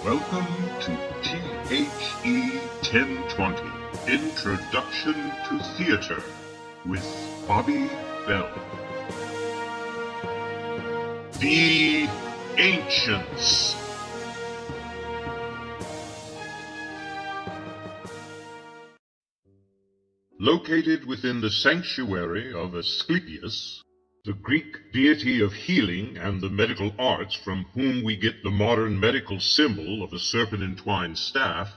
Welcome to THE 1020 Introduction to Theater with Bobby Bell. The Ancients. Located within the sanctuary of Asclepius, the Greek deity of healing and the medical arts from whom we get the modern medical symbol of a serpent-entwined staff,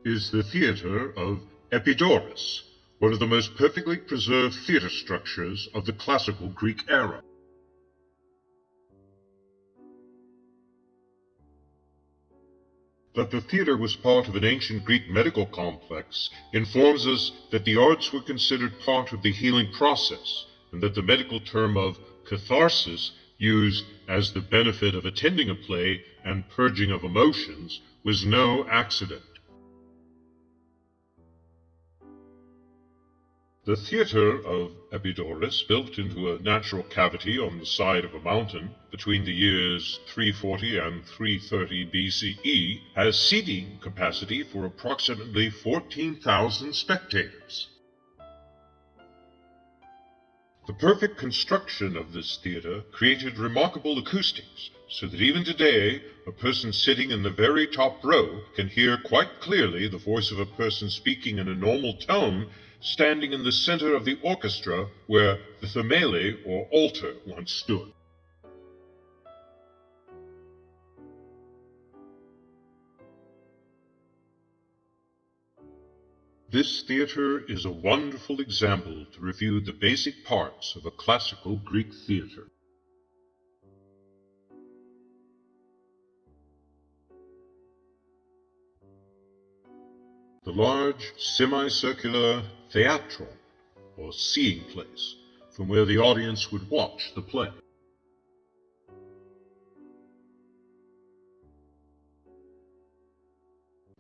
is the theater of Epidaurus, one of the most perfectly preserved theater structures of the classical Greek era. That the theater was part of an ancient Greek medical complex informs us that the arts were considered part of the healing process, and that the medical term of catharsis, used as the benefit of attending a play and purging of emotions, was no accident. The theater of Epidaurus, built into a natural cavity on the side of a mountain between the years 340 and 330 BCE, has seating capacity for approximately 14,000 spectators. The perfect construction of this theater created remarkable acoustics, so that even today a person sitting in the very top row can hear quite clearly the voice of a person speaking in a normal tone standing in the center of the orchestra where the themele, or altar, once stood. This theater is a wonderful example to review the basic parts of a classical Greek theater. The large, semicircular theatron, or seeing place, from where the audience would watch the play.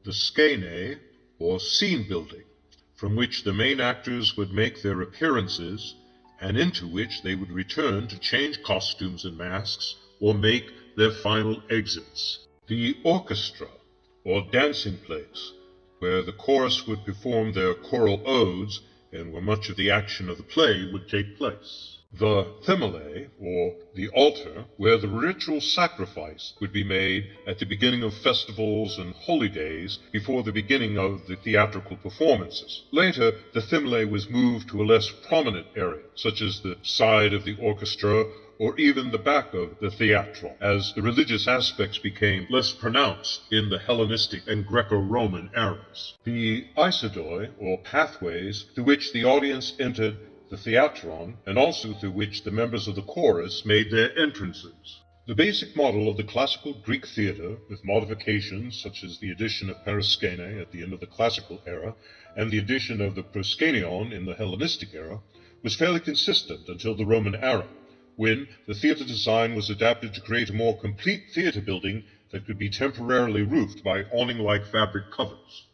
The skene, or scene building, from which the main actors would make their appearances, and into which they would return to change costumes and masks, or make their final exits. The orchestra, or dancing place, where the chorus would perform their choral odes, and where much of the action of the play would take place. The themele, or the altar, where the ritual sacrifice would be made at the beginning of festivals and holy days before the beginning of the theatrical performances. Later, the themele was moved to a less prominent area, such as the side of the orchestra or even the back of the theatron, as the religious aspects became less pronounced in the Hellenistic and Greco-Roman eras. The eisodoi, or pathways, through which the audience entered the theatron, and also through which the members of the chorus made their entrances. The basic model of the classical Greek theater, with modifications such as the addition of periskene at the end of the classical era, and the addition of the proskenion in the Hellenistic era, was fairly consistent until the Roman era, when the theater design was adapted to create a more complete theater building that could be temporarily roofed by awning-like fabric covers.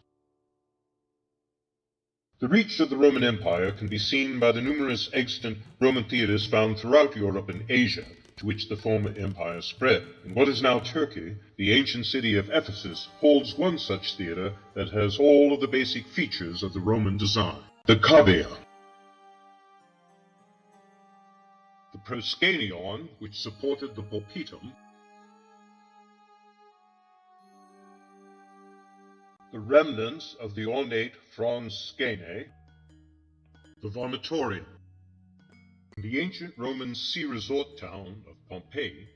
The reach of the Roman Empire can be seen by the numerous extant Roman theaters found throughout Europe and Asia, to which the former empire spread. In what is now Turkey, the ancient city of Ephesus holds one such theater that has all of the basic features of the Roman design. The cavea, the proskenion, which supported the pulpitum, the remnants of the ornate frons skene, the vomitorium. In the ancient Roman sea resort town of Pompeii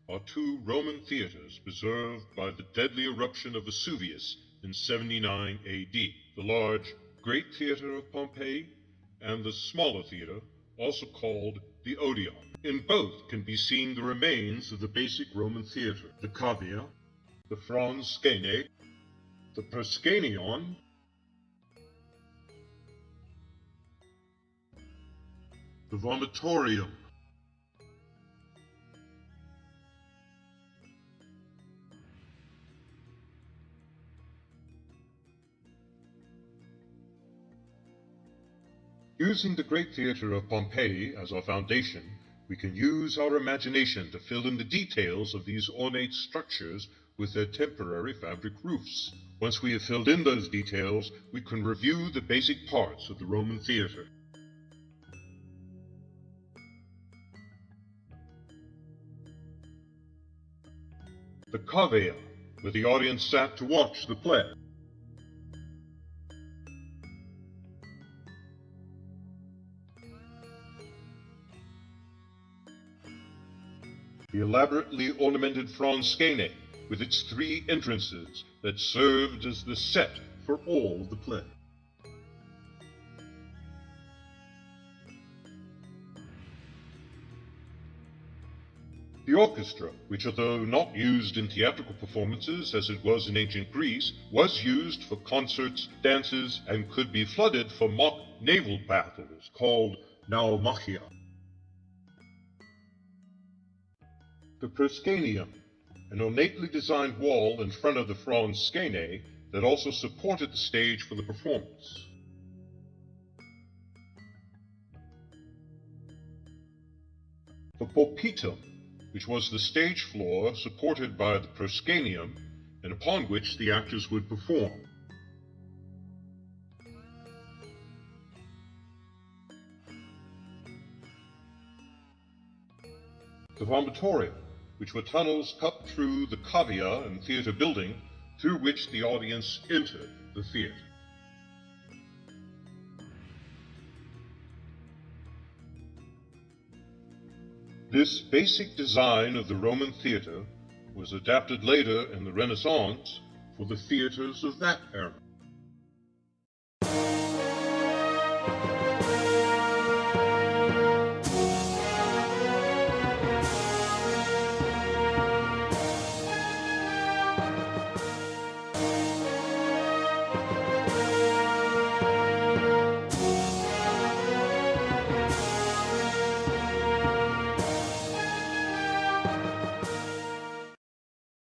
are two Roman theaters preserved by the deadly eruption of Vesuvius in 79 AD, the large Great Theater of Pompeii and the smaller theater, also called the Odeon. In both can be seen the remains of the basic Roman theater, the cavea, the frons skene, the proskenion, the vomitorium. Using the Great Theater of Pompeii as our foundation, We can use our imagination to fill in the details of these ornate structures with their temporary fabric roofs. Once we have filled in those details, we can review the basic parts of the Roman theater. The cavea, where the audience sat to watch the play. The elaborately ornamented fronskene, with its 3 entrances that served as the set for all the play. The orchestra, which although not used in theatrical performances as it was in ancient Greece, was used for concerts, dances, and could be flooded for mock naval battles called naumachia. The proscenium, an ornately designed wall in front of the fronskene that also supported the stage for the performance. The pulpitum, which was the stage floor supported by the proscenium and upon which the actors would perform. The vomitorium, which were tunnels cut through the cavea and theater building through which the audience entered the theater. This basic design of the Roman theater was adapted later in the Renaissance for the theaters of that era.